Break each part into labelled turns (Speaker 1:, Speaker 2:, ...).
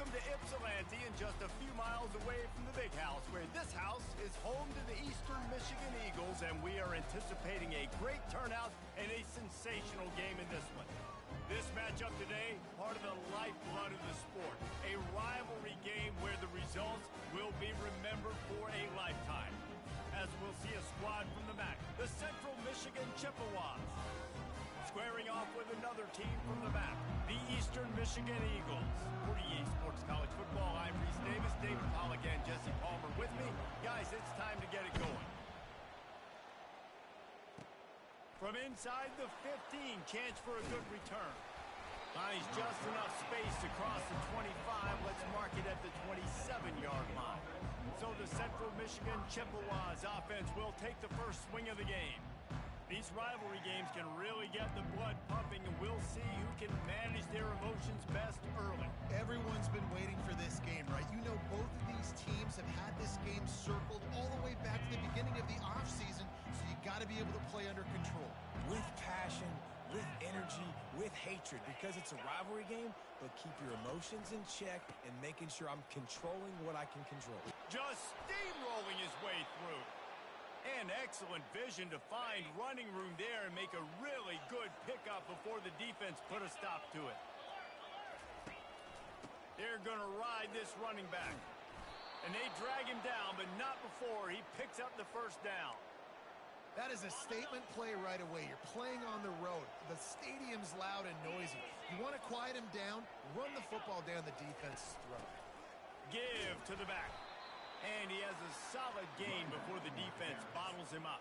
Speaker 1: Welcome to Ypsilanti, and just a few miles away from the Big House, where this house is home to the Eastern Michigan Eagles, and we are anticipating a great turnout and a sensational game in this one. This matchup today, part of the lifeblood of the sport, a rivalry game where the results will be remembered for a lifetime. As we'll see a squad from the MAC, the Central Michigan Chippewas, squaring off with another team from the MAC, the Eastern Michigan Eagles. 48 Sports College Football, I'm Reese Davis, David Pollack, and Jesse Palmer with me. Guys, it's time to get it going. From inside the 15, chance for a good return. Finds just enough space to cross the 25. Let's mark it at the 27-yard line. So the Central Michigan Chippewas offense will take the first swing of the game. These rivalry games can really get the blood pumping, and we'll see who can manage their emotions best early.
Speaker 2: Everyone's been waiting for this game, right? You know, both of these teams have had this game circled all the way back to the beginning of the offseason, so you got to be able to play under control.
Speaker 3: With passion, with energy, with hatred, because it's a rivalry game, but keep your emotions in check and making sure I'm controlling what I can control.
Speaker 1: Just steamrolling his way through. And excellent vision to find running room there and make a really good pickup before the defense put a stop to it. They're going to ride this running back. And they drag him down, but not before he picks up the first down.
Speaker 2: That is a statement play right away. You're playing on the road. The stadium's loud and noisy. You want to quiet him down, run the football down the defense's throat.
Speaker 1: Give to the back. And he has a solid gain before the defense bottles him up.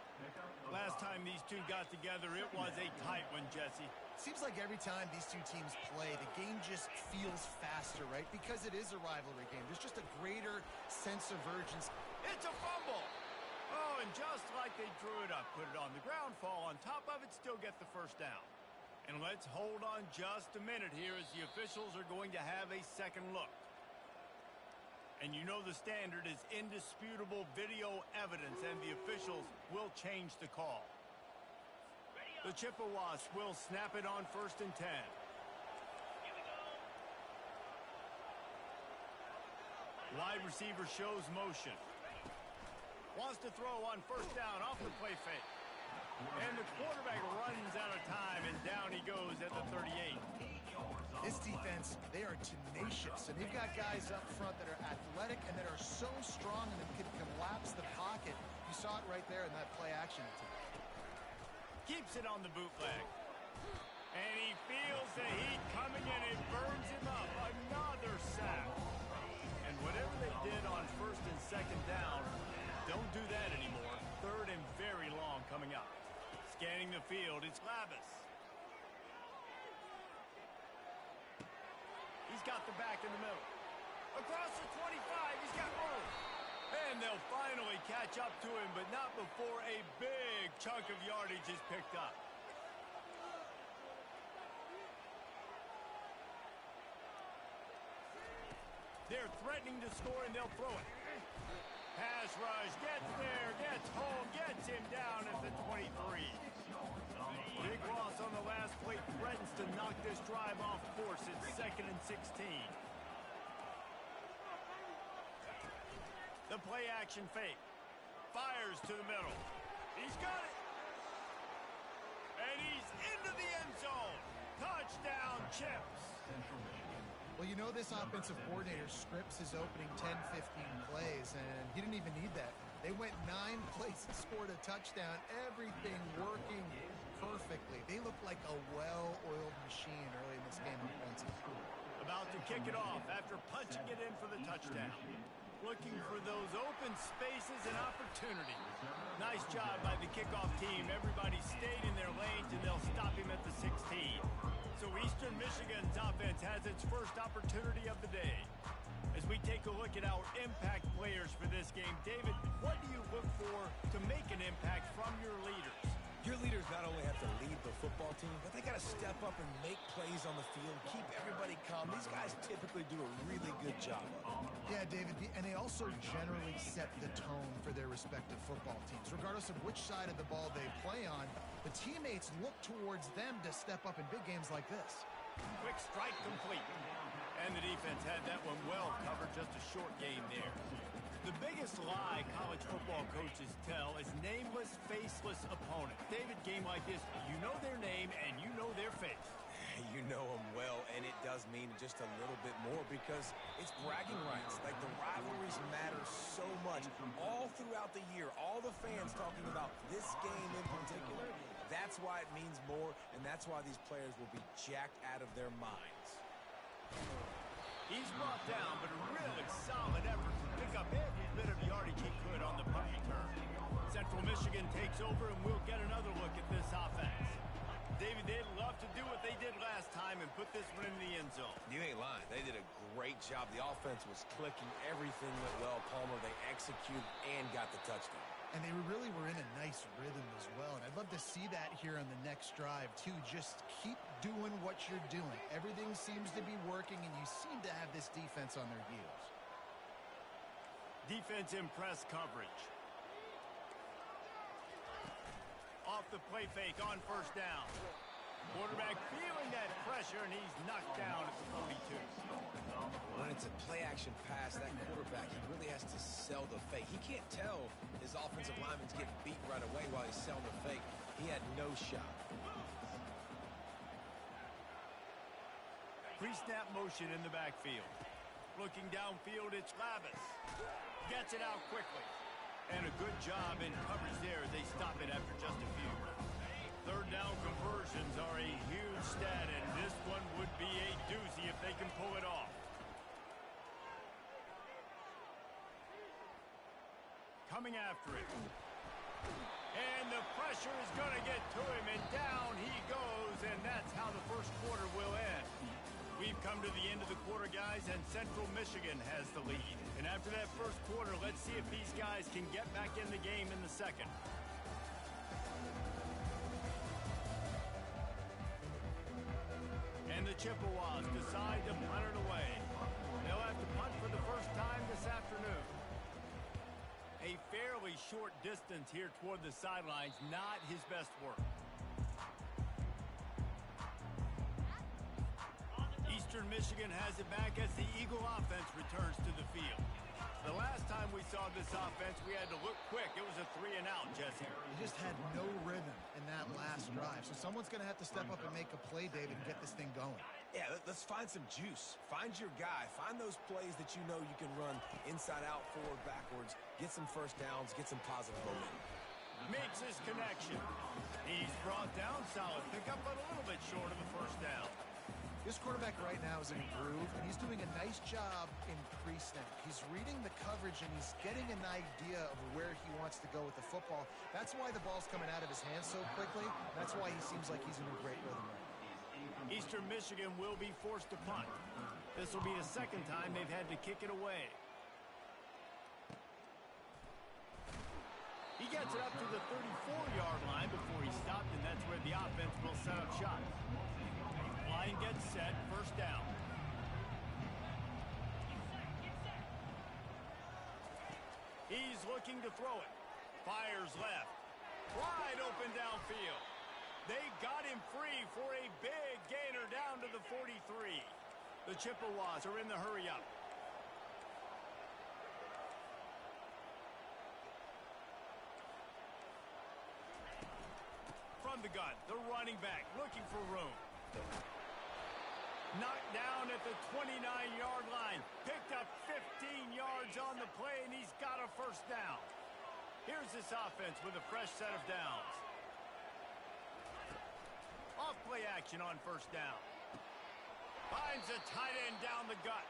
Speaker 1: Last time these two got together, it was a tight one, Jesse.
Speaker 2: Seems like every time these two teams play, the game just feels faster, right? Because it is a rivalry game. There's just a greater sense of urgency.
Speaker 1: It's a fumble! Oh, and just like they drew it up, put it on the ground, fall on top of it, still get the first down. And let's hold on just a minute here as the officials are going to have a second look. And you know the standard is indisputable video evidence, and the officials will change the call. The Chippewas will snap it on 1st and 10. Wide receiver shows motion. Wants to throw on 1st down off the play fake. And the quarterback runs out of time, and down he goes at the 38.
Speaker 2: This defense, they are tenacious, and they've got guys up front that are athletic and that are so strong and that can collapse the pocket. You saw it right there in that play action attempt.
Speaker 1: Keeps it on the bootleg. And he feels the heat coming, and it burns him up. Another sack. And whatever they did on 1st and 2nd down, don't do that anymore. 3rd and very long coming up. Scanning the field, it's Labus. He's got the back in the middle. Across the 25, he's got room. And they'll finally catch up to him, but not before a big chunk of yardage is picked up. They're threatening to score, and they'll throw it. Pass rush, gets there, gets home, gets him down at the 23. Big loss on the last play, threatens to knock this drive off course. It's 2nd and 16. The play action fake. Fires to the middle. He's got it. And he's into the end zone. Touchdown, Chips.
Speaker 2: Well, you know this offensive coordinator scripts his opening 10, 15 plays, and he didn't even need that. They went 9 plays and scored a touchdown, everything working perfectly. They look like a well-oiled machine early in this game offensively.
Speaker 1: About to kick it off after punching it in for the touchdown. Looking for those open spaces and opportunity. Nice job by the kickoff team. Everybody stayed in their lanes, and they'll stop him at the 16. So Eastern Michigan's offense has its first opportunity of the day. As we take a look at our impact players for this game, David, what do you look for to make an impact from your leaders?
Speaker 3: Your leaders not only have to lead the football team, but they got to step up and make plays on the field, keep everybody calm. These guys typically do a really good job of it.
Speaker 2: Yeah, David, and they also generally set the tone for their respective football teams. Regardless of which side of the ball they play on, the teammates look towards them to step up in big games like this.
Speaker 1: Quick strike complete. And the defense had that one well covered, just a short game there. The biggest lie college football coaches tell is nameless, faceless opponent. David, game like this, you know their name and you know their face.
Speaker 3: You know them well, and it does mean just a little bit more because it's bragging rights. Like, the rivalries matter so much all throughout the year. All the fans talking about this game in particular, that's why it means more, and that's why these players will be jacked out of their minds.
Speaker 1: He's brought down, but a really solid effort to pick up every bit of yardage he could on the punt return. Central Michigan takes over, and we'll get another look at this offense. David, they'd love to do what they did last time and put this one in the end zone.
Speaker 3: You ain't lying. They did a great job. The offense was clicking. Everything went well. Palmer, they executed and got the touchdown.
Speaker 2: And they really were in a nice rhythm as well. And I'd love to see that here on the next drive, too. Just keep doing what you're doing. Everything seems to be working, and you seem to have this defense on their heels.
Speaker 1: Defense in press coverage. Off the play fake on first down. Quarterback feeling that pressure, and he's knocked down at the 42.
Speaker 3: When it's a play-action pass, that quarterback, he really has to sell the fake. He can't tell his offensive lineman's getting beat right away while he's selling the fake. He had no shot.
Speaker 1: Pre-snap motion in the backfield. Looking downfield, it's Lavis. Gets it out quickly. And a good job in coverage there as they stop it after just a few. Third down conversions are a huge stat, and this one would be a doozy if they can pull it off. Coming after it. And the pressure is going to get to him, and down he goes, and that's how the first quarter will end. We've come to the end of the quarter, guys, and Central Michigan has the lead. And after that first quarter, let's see if these guys can get back in the game in the second. And the Chippewas decide to punt it away. They'll have to punt for the first time this afternoon. A fairly short distance here toward the sidelines, not his best work. Eastern Michigan has it back as the Eagle offense returns to the field. The last time we saw this offense, we had to look quick. It was a 3-and-out, Jesse.
Speaker 2: He just had no rhythm in that last drive. So someone's going to have to step up and make a play, David, and get this thing going.
Speaker 3: Yeah, let's find some juice. Find your guy. Find those plays that you know you can run inside out, forward, backwards. Get some first downs. Get some positive momentum.
Speaker 1: Makes his connection. He's brought down, solid pickup, but a little bit short of the first down.
Speaker 2: This quarterback right now is in a groove, and he's doing a nice job in pre-snap. He's reading the coverage, and he's getting an idea of where he wants to go with the football. That's why the ball's coming out of his hands so quickly. That's why he seems like he's in a great rhythm right now.
Speaker 1: Eastern Michigan will be forced to punt. This will be the second time they've had to kick it away. He gets it up to the 34-yard line before he stopped, and that's where the offense will set up shop. Line gets set, first down. He's looking to throw it. Fires left. Wide open downfield. They got him free for a big gainer down to the 43. The Chippewas are in the hurry up. From the gun, the running back looking for room. Knocked down at the 29-yard line. Picked up 15 yards on the play, and he's got a first down. Here's this offense with a fresh set of downs. Off play action on first down. Finds a tight end down the gut.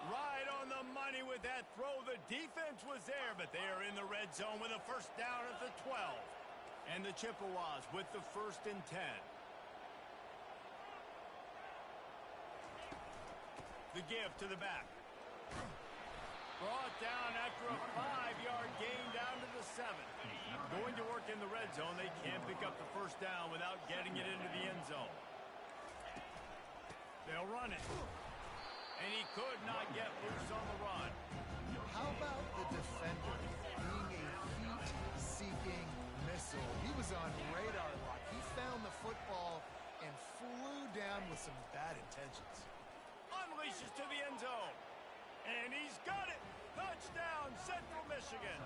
Speaker 1: Right on the money with that throw. The defense was there, but they are in the red zone with a first down at the 12. And the Chippewas with the 1st and 10. The give to the back. Brought down after a 5-yard gain down to the 7. Going to work in the red zone. They can't pick up the first down without getting it into the end zone. They'll run it. And he could not get loose on the run.
Speaker 2: How about the defender being a heat-seeking missile? He was on radar lock. He found the football and flew down with some bad intentions.
Speaker 1: unleashes to the end zone. And he's got it. Touchdown, Central Michigan.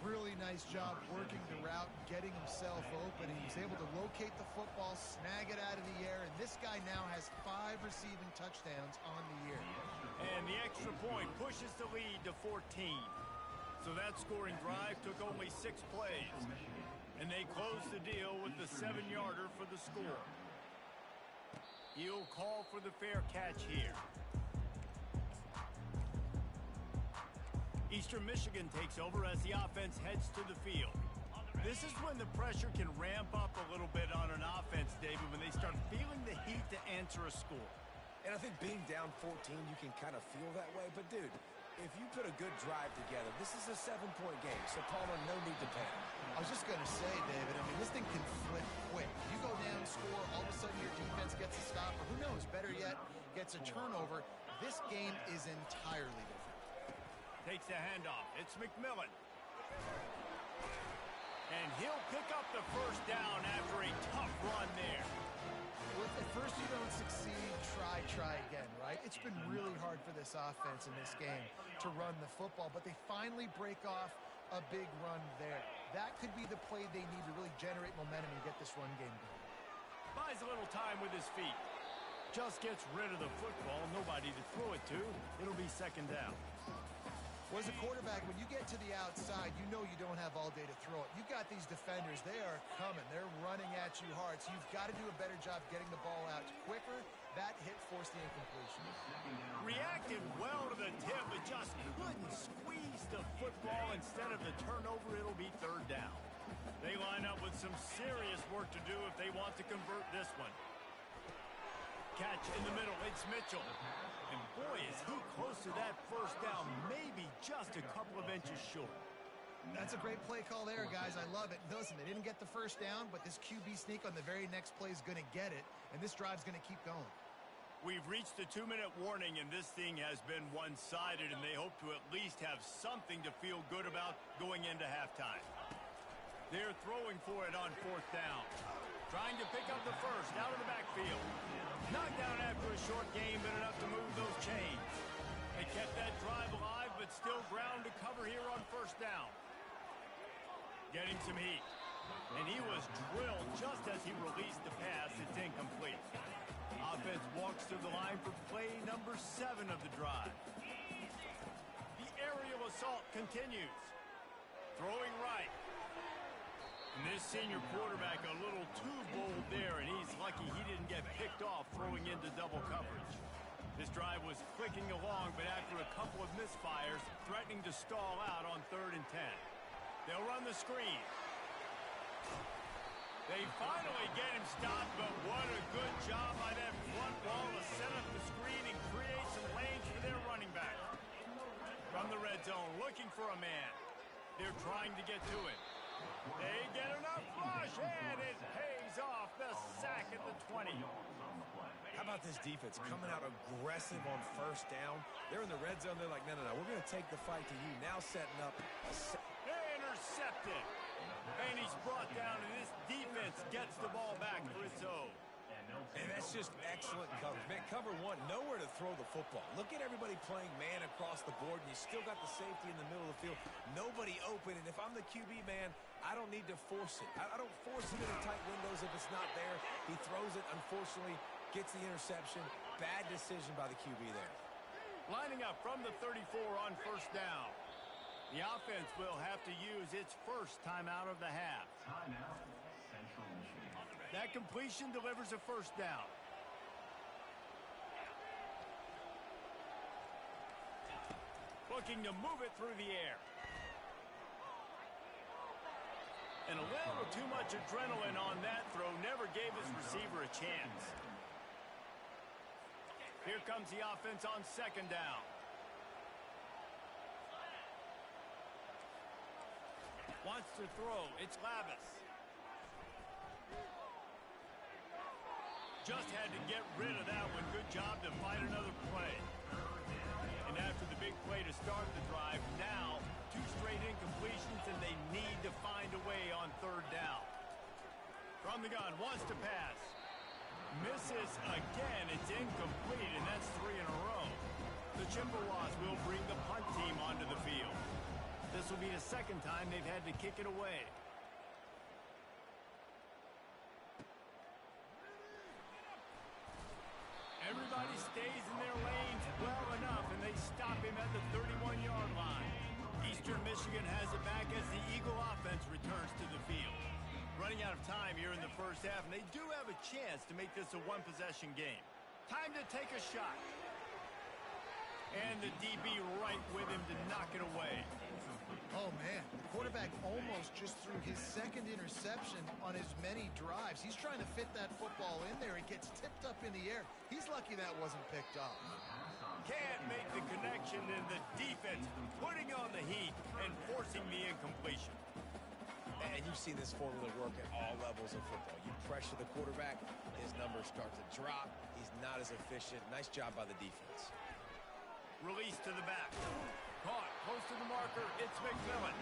Speaker 2: Really nice job working the route and getting himself open. He was able to locate the football, snag it out of the air, and this guy now has 5 receiving touchdowns on the year.
Speaker 1: And the extra point pushes the lead to 14. So that scoring drive took only 6 plays. And they closed the deal with the 7-yarder for the score. He'll call for the fair catch here. Eastern Michigan takes over as the offense heads to the field. This is when the pressure can ramp up a little bit on an offense, David, when they start feeling the heat to answer a score.
Speaker 3: And I think being down 14, you can kind of feel that way. But, dude, if you put a good drive together, this is a 7-point game. So, Palmer, no need to panic.
Speaker 2: I was just going to say, David, I mean, this thing can flip quick. You go down, score, all of a sudden your defense gets a stop, or who knows, better yet, gets a turnover. This game is entirely different.
Speaker 1: Takes the handoff. It's McMillan. And he'll pick up the first down after a tough run there.
Speaker 2: Well, if at first you don't succeed, try again, right? It's been really hard for this offense in this game to run the football, but they finally break off a big run there. That could be the play they need to really generate momentum and get this run game going.
Speaker 1: Buys a little time with his feet. Just gets rid of the football. Nobody to throw it to. It'll be second down.
Speaker 2: Well, as a quarterback, when you get to the outside, you know you don't have all day to throw it. You've got these defenders. They are coming. They're running at you hard. So you've got to do a better job getting the ball out quicker. That hit forced the incompletion.
Speaker 1: Reacted well to the tip, but just couldn't squeeze the football. Instead of the turnover, it'll be third down. They line up with some serious work to do if they want to convert this one. Catch in the middle. It's Mitchell. And boy, is he close to that first down, maybe just a couple of inches short.
Speaker 2: That's a great play call there, guys. I love it. Listen, they didn't get the first down, but this QB sneak on the very next play is going to get it, and this drive's going to keep going.
Speaker 1: We've reached the 2-minute warning, and this thing has been one-sided, and they hope to at least have something to feel good about going into halftime. They're throwing for it on fourth down. Trying to pick up the first out of the backfield. Knocked down after a short game, but enough to move those chains. They kept that drive alive, but still ground to cover here on first down. Getting some heat. And he was drilled just as he released the pass. It's incomplete. Offense walks through the line for play number 7 of the drive. The aerial assault continues. Throwing right. And this senior quarterback a little too bold there, and he's lucky he didn't get picked off throwing into double coverage. This drive was clicking along, but after a couple of misfires, threatening to stall out on 3rd and 10. They'll run the screen. They finally get him stopped, but what a good job by that front wall to set up the screen and create some lanes for their running back. From the red zone, looking for a man. They're trying to get to it. They get enough rush, and it pays off the sack at the 20.
Speaker 3: How about this defense coming out aggressive on first down? They're in the red zone. They're like, no. We're going to take the fight to you. Now setting up.
Speaker 1: Intercepted. And he's brought down, and this defense gets the ball back for its own.
Speaker 3: And that's just excellent coverage. Man, cover one, nowhere to throw the football. Look at everybody playing man across the board, and you still got the safety in the middle of the field. Nobody open, and if I'm the QB, man, I don't need to force it. I don't force it into tight windows if it's not there. He throws it, unfortunately, gets the interception. Bad decision by the QB there.
Speaker 1: Lining up from the 34 on first down. The offense will have to use its first timeout of the half. That completion delivers a first down. Looking to move it through the air. And a little too much adrenaline on that throw never gave his receiver a chance. Here comes the offense on second down. Wants to throw. It's Lavis. Just had to get rid of that one. Good job to find another play. And after the big play to start the drive, now 2 straight incompletions, and they need to find a way on third down. From the gun, wants to pass. Misses again. It's incomplete, and that's 3 in a row. The Chippewas will bring the punt team onto the field. This will be the second time they've had to kick it away. Everybody stays in their lanes well enough, and they stop him at the 31-yard line. Eastern Michigan has it back as the Eagle offense returns to the field. Running out of time here in the first half, and they do have a chance to make this a one-possession game. Time to take a shot. And the DB right with him to knock it away.
Speaker 2: Oh, man. The quarterback almost just threw his second interception on as many drives. He's trying to fit that football in there. It gets tipped up in the air. He's lucky that wasn't picked up.
Speaker 1: Can't make the connection, and the defense putting on the heat and forcing the incompletion.
Speaker 3: And you've seen this formula work at all levels of football. You pressure the quarterback, his numbers start to drop. He's not as efficient. Nice job by the defense.
Speaker 1: Release to the back. Caught close to the marker. It's McMillan.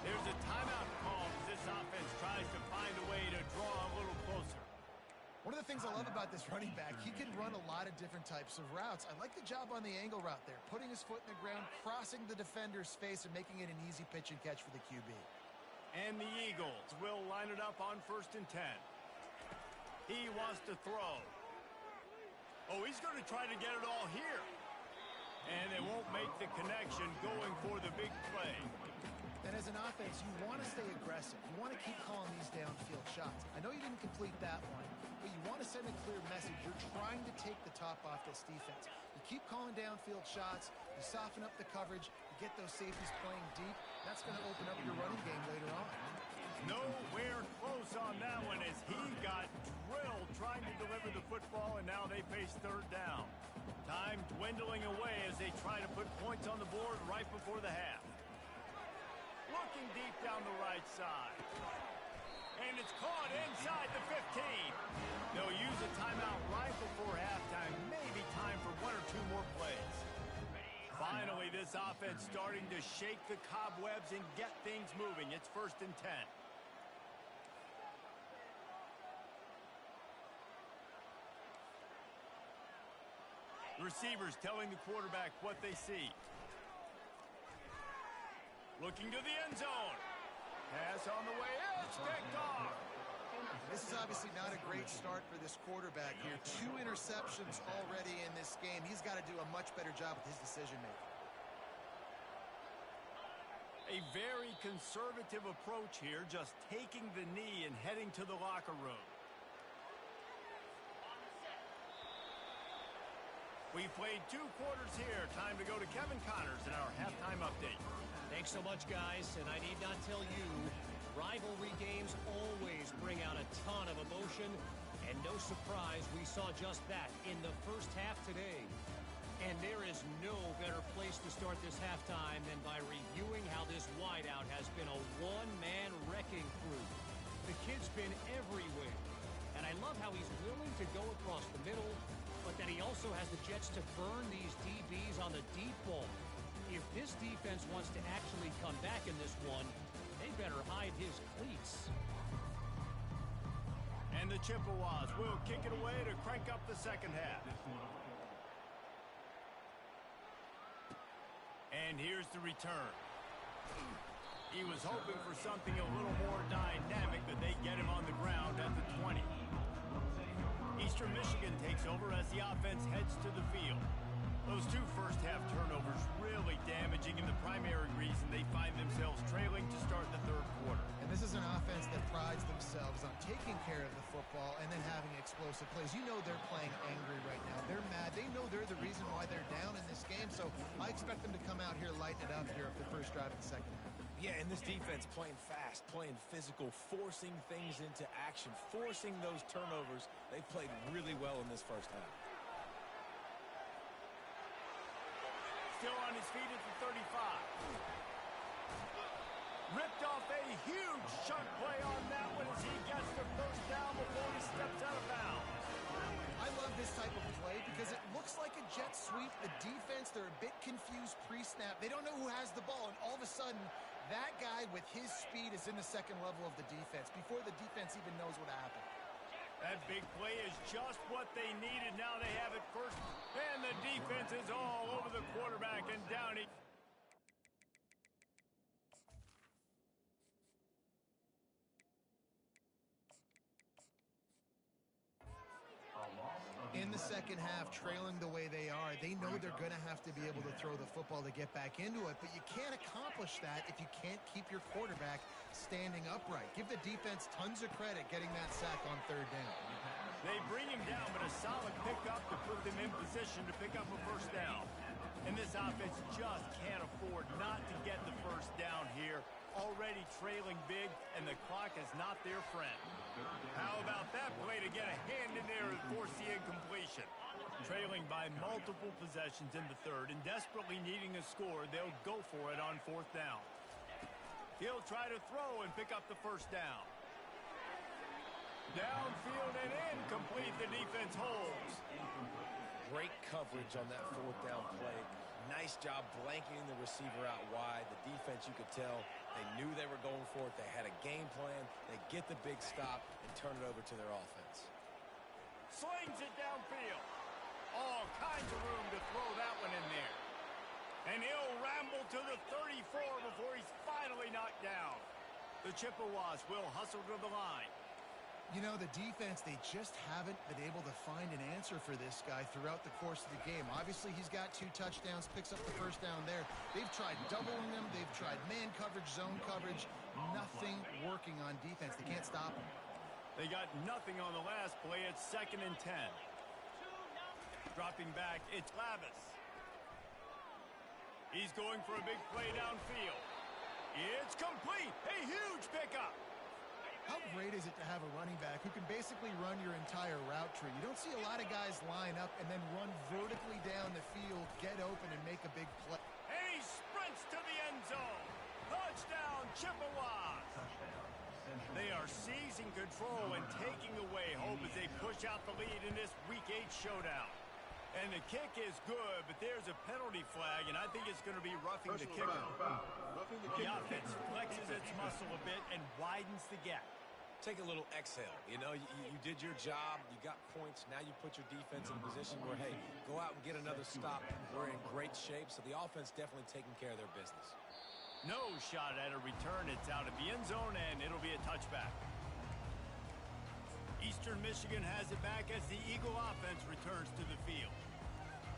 Speaker 1: There's a timeout call as this offense tries to find a way to draw a little closer.
Speaker 2: One of the things I love about this running back, he can run a lot of different types of routes. I like the job on the angle route there, putting his foot in the ground, crossing the defender's face, and making it an easy pitch and catch for the QB.
Speaker 1: And the Eagles will line it up on 1st and 10. He wants to throw. Oh, he's going to try to get it all here. And they won't make the connection going for the big play.
Speaker 2: And as an offense, you want to stay aggressive. You want to keep calling these downfield shots. I know you didn't complete that one, but you want to send a clear message. You're trying to take the top off this defense. You keep calling downfield shots. You soften up the coverage. You get those safeties playing deep. That's going to open up your running game later on.
Speaker 1: Nowhere close on that one as he got drilled trying to deliver the football, and now they face 3rd down. Time dwindling away as they try to put points on the board right before the half. Looking deep down the right side. And it's caught inside the 15. They'll use a timeout right before halftime. Maybe time for 1 or 2 more plays. Finally, this offense starting to shake the cobwebs and get things moving. It's 1st and 10. The receivers telling the quarterback what they see. Looking to the end zone. Pass on the way. It's picked off.
Speaker 2: This is obviously not a great start for this quarterback here. 2 interceptions already in this game. He's got to do a much better job with his decision-making.
Speaker 1: A very conservative approach here, just taking the knee and heading to the locker room. We played 2 quarters here. Time to go to Kevin Connors in our halftime update.
Speaker 4: Thanks so much, guys, and I need not tell you, rivalry games always bring out a ton of emotion, and no surprise we saw just that in the first half today. And there is no better place to start this halftime than by reviewing how this wideout has been a one-man wrecking crew. The kid's been everywhere, and I love how he's willing to go across the middle, but that he also has the jets to burn these DBs on the deep ball. If this defense wants to actually come back in this one, they better hide his cleats.
Speaker 1: And the Chippewas will kick it away to crank up the second half. And here's the return. He was hoping for something a little more dynamic, but they get him on the ground at the 20. Eastern Michigan takes over as the offense heads to the field. Those 2 first-half turnovers really damaging in the primary reason they find themselves trailing to start the 3rd quarter.
Speaker 2: And this is an offense that prides themselves on taking care of the football and then having explosive plays. You know they're playing angry right now. They're mad. They know they're the reason why they're down in this game, so I expect them to come out here, lighten it up here for the first drive of the second half.
Speaker 3: Yeah, and this defense playing fast, playing physical, forcing things into action, forcing those turnovers. They've played really well in this first half.
Speaker 1: Still on his feet at the 35. Ripped off a huge chunk play on that one as he gets the first down before he steps out of bounds.
Speaker 2: I love this type of play because it looks like a jet sweep. The defense, they're a bit confused pre-snap. They don't know who has the ball, and all of a sudden, that guy with his speed is in the second level of the defense before the defense even knows what happened.
Speaker 1: That big play is just what they needed. Now they have it first. And the defense is all over the quarterback, and down he...
Speaker 2: In the second half, trailing the way they are, they know they're going to have to be able to throw the football to get back into it, but you can't accomplish that if you can't keep your quarterback standing upright. Give the defense tons of credit getting that sack on third down.
Speaker 1: They bring him down, but a solid pickup to put them in position to pick up a first down. And this offense just can't afford not to get the first down here. Already trailing big, and the clock is not their friend. How about that play to get a hand in there and force the incompletion? Trailing by multiple possessions in the third and desperately needing a score, they'll go for it on fourth down. He'll try to throw and pick up the first down. Downfield and incomplete. The defense holds.
Speaker 3: Great coverage on that fourth down play. Nice job blanketing the receiver out wide. The defense, you could tell, they knew they were going for it. They had a game plan. They get the big stop and turn it over to their offense.
Speaker 1: Slings it downfield. All kinds of room to throw that one in there. And he'll ramble to the 34 before he's finally knocked down. The Chippewas will hustle to the line.
Speaker 2: You know, the defense, they just haven't been able to find an answer for this guy throughout the course of the game. Obviously, he's got 2 touchdowns, picks up the first down there. They've tried doubling him. They've tried man coverage, zone coverage. Nothing working on defense. They can't stop him.
Speaker 1: They got nothing on the last play. It's 2nd and 10. Dropping back, it's Lavis. He's going for a big play downfield. It's complete. A huge pickup.
Speaker 2: How great is it to have a running back who can basically run your entire route tree? You don't see a lot of guys line up and then run vertically down the field, get open, and make a big play.
Speaker 1: And he sprints to the end zone. Touchdown, Chippewas. They are seizing control and taking away hope as they push out the lead in this Week 8 showdown. And the kick is good, but there's a penalty flag, and I think it's going to be roughing the kicker. The offense flexes its muscle a bit and widens the gap.
Speaker 3: Take a little exhale. You know, you did your job. You got points. Now you put your defense in a position where, hey, go out and get another stop. We're in great shape, so the offense definitely taking care of their business.
Speaker 1: No shot at a return. It's out of the end zone, and it'll be a touchback. Eastern Michigan has it back as the Eagle offense returns to the field.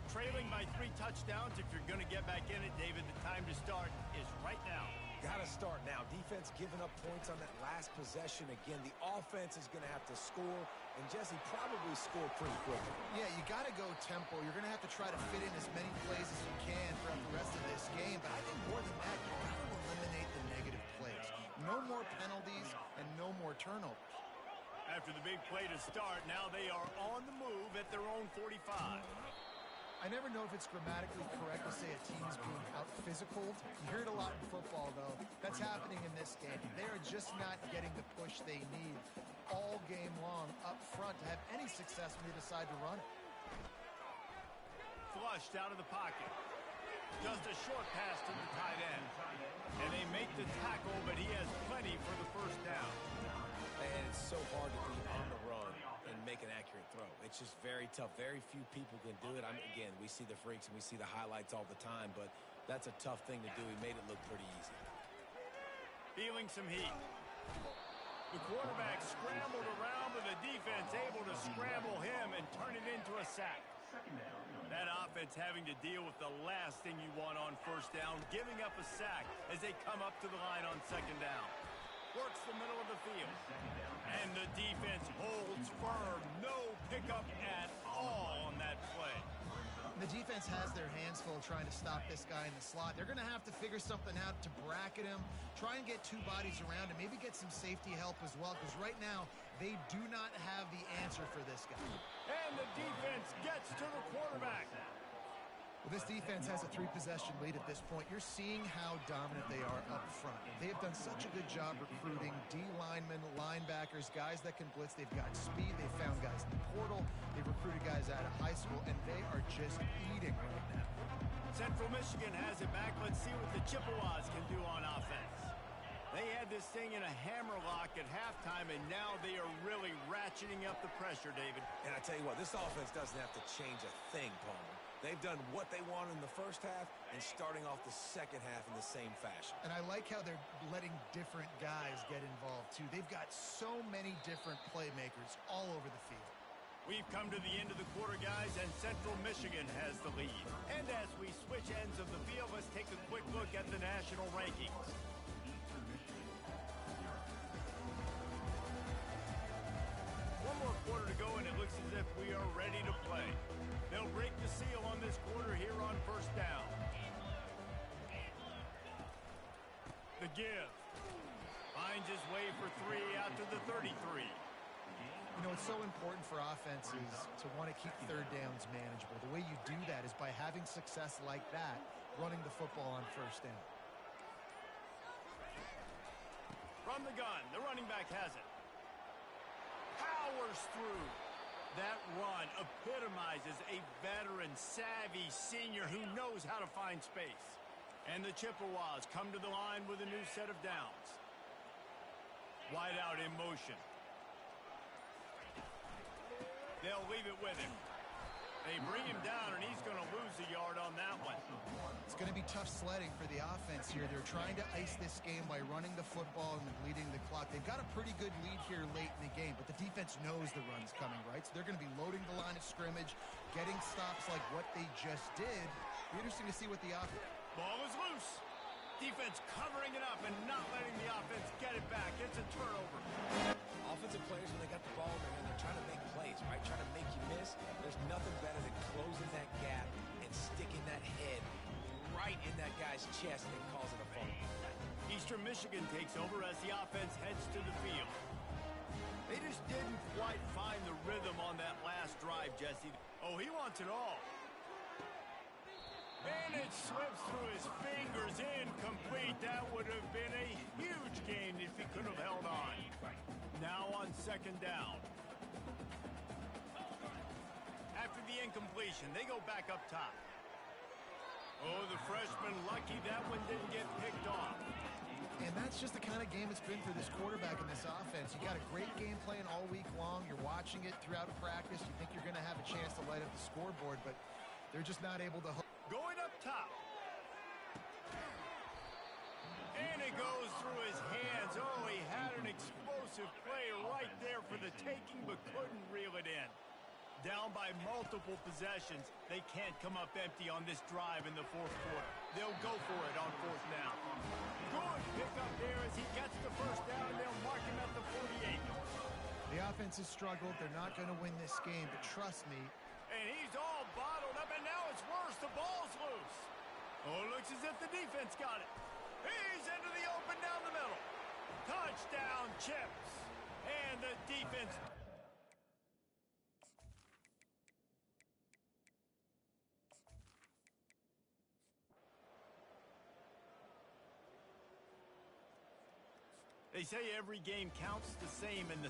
Speaker 1: Trailing by 3 touchdowns. If you're going to get back in it, David, the time to start is right now.
Speaker 3: Got to start now. Defense giving up points on that last possession. Again, the offense is going to have to score, and Jesse probably score pretty quickly.
Speaker 2: Yeah, you got to go tempo. You're going to have to try to fit in as many plays as you can throughout the rest of this game, but I think more than that, you got to eliminate the negative plays. No more penalties and no more turnovers.
Speaker 1: After the big play to start, now they are on the move at their own 45.
Speaker 2: I never know if it's grammatically correct to say a team's being out-physicaled. You hear it a lot in football, though. That's happening in this game. They are just not getting the push they need all game long up front to have any success when they decide to run it.
Speaker 1: Flushed out of the pocket. Just a short pass to the tight end. And they make the tackle, but he has plenty for the first down.
Speaker 3: And it's so hard to be on the run and make an accurate throw. It's just very tough. Very few people can do it. Again, we see the freaks and we see the highlights all the time, but that's a tough thing to do. He made it look pretty easy.
Speaker 1: Feeling some heat. The quarterback scrambled around, but the defense able to scramble him and turn it into a sack. That offense having to deal with the last thing you want on first down, giving up a sack as they come up to the line on second down. Works the middle of the field. And the defense holds firm. No pickup at all on that play.
Speaker 2: The defense has their hands full trying to stop this guy in the slot. They're going to have to figure something out to bracket him, try and get 2 bodies around him, maybe get some safety help as well, because right now they do not have the answer for this guy.
Speaker 1: And the defense gets to the quarterback.
Speaker 2: Well, this defense has a 3-possession lead at this point. You're seeing how dominant they are up front. They have done such a good job recruiting D-linemen, linebackers, guys that can blitz. They've got speed. They've found guys in the portal. They've recruited guys out of high school, and they are just eating right now.
Speaker 1: Central Michigan has it back. Let's see what the Chippewas can do on offense. They had this thing in a hammerlock at halftime, and now they are really ratcheting up the pressure, David.
Speaker 3: And I tell you what, this offense doesn't have to change a thing, Palmer. They've done what they wanted in the first half and starting off the second half in the same fashion.
Speaker 2: And I like how they're letting different guys get involved, too. They've got so many different playmakers all over the field.
Speaker 1: We've come to the end of the quarter, guys, and Central Michigan has the lead. And as we switch ends of the field, let's take a quick look at the national rankings. One more quarter to go, and it looks as if we are ready to play. They'll break the seal on this quarter here on first down. The give. Finds his way for three out to the 33.
Speaker 2: You know, it's so important for offenses to want to keep third downs manageable. The way you do that is by having success like that, running the football on first down.
Speaker 1: From the gun, the running back has it. Powers through. That run epitomizes a veteran, savvy senior who knows how to find space. And the Chippewas come to the line with a new set of downs. Wide out in motion. They'll leave it with him. They bring him down, and he's going to lose a yard on that one.
Speaker 2: It's going to be tough sledding for the offense here. They're trying to ice this game by running the football and bleeding the clock. They've got a pretty good lead here late in the game, but the defense knows the run's coming, right? So they're going to be loading the line of scrimmage, getting stops like what they just did. Be interesting to see what the offense...
Speaker 1: Ball is loose. Defense covering it up and not letting the offense get it back. It's a turnover.
Speaker 3: Offensive players, when they got the ball in their hand, they're trying to make plays, right? Trying to make you miss. There's nothing better than closing that gap and sticking that head right in that guy's chest and causing a fumble.
Speaker 1: Eastern Michigan takes over as the offense heads to the field. They just didn't quite find the rhythm on that last drive, Jesse. Oh, he wants it all. And it slips through his fingers, incomplete. That would have been a huge gain if he could have held on. Now on second down. After the incompletion, they go back up top. Oh, the freshman lucky that one didn't get picked off.
Speaker 2: And that's just the kind of game it's been for this quarterback in this offense. You got a great game plan all week long. You're watching it throughout practice. You think you're going to have a chance to light up the scoreboard, but they're just not able to...
Speaker 1: Going up top. And it goes through his hands. Oh, he had an explosive play right there for the taking, but couldn't reel it in. Down by multiple possessions. They can't come up empty on this drive in the fourth quarter. They'll go for it on fourth down. Good pickup there as he gets the first down, and they'll mark him at the 48.
Speaker 2: The offense has struggled. They're not going to win this game, but trust me.
Speaker 1: And he's all bottled up, and now it's worse. The ball's loose. Oh, it looks as if the defense got it. He's into the open down the middle. Touchdown, Chips. And the defense... They say every game counts the same in the